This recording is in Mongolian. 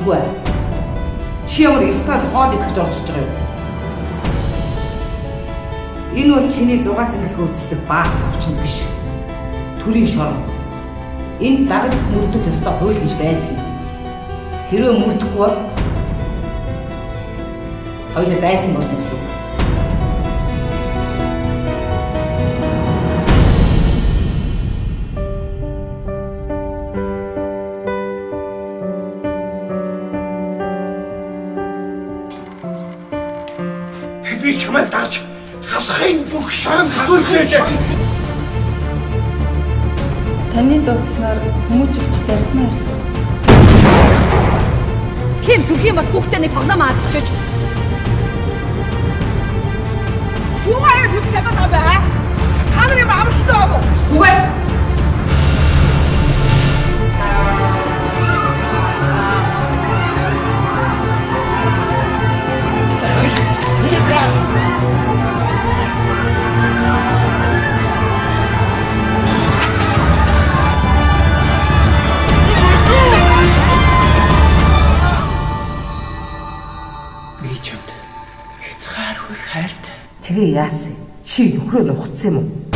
Үгүй. Чи ямар эстрад хоол идэх гэж орж байгаа юм? Энэ бол чиний 6 цэнгэлг үүсдэг баас авчин биш. Төрийн шорон. Энд дагаж мөрдөх ёстой хууль гэж байдаг. Хэрвээ мөрдөхгүй бол хоёулаа дайсан болно гэсэн үг. Би чамайг дагаж халахын бүх шорон хадуулжээ. Таны дуудснаар хүмүүж өвч лартна ирлээ. Тийм сүрхийн бол хүүхдээ нэг тоглоом аадчихж. Юу аяа зүг чадаад байгаа? Хамрын амстай аа. Үгүй. Би чамд хязгааргүй хайртай. Тэгээ яасан? Чи нөхрөө нухацсан юм уу?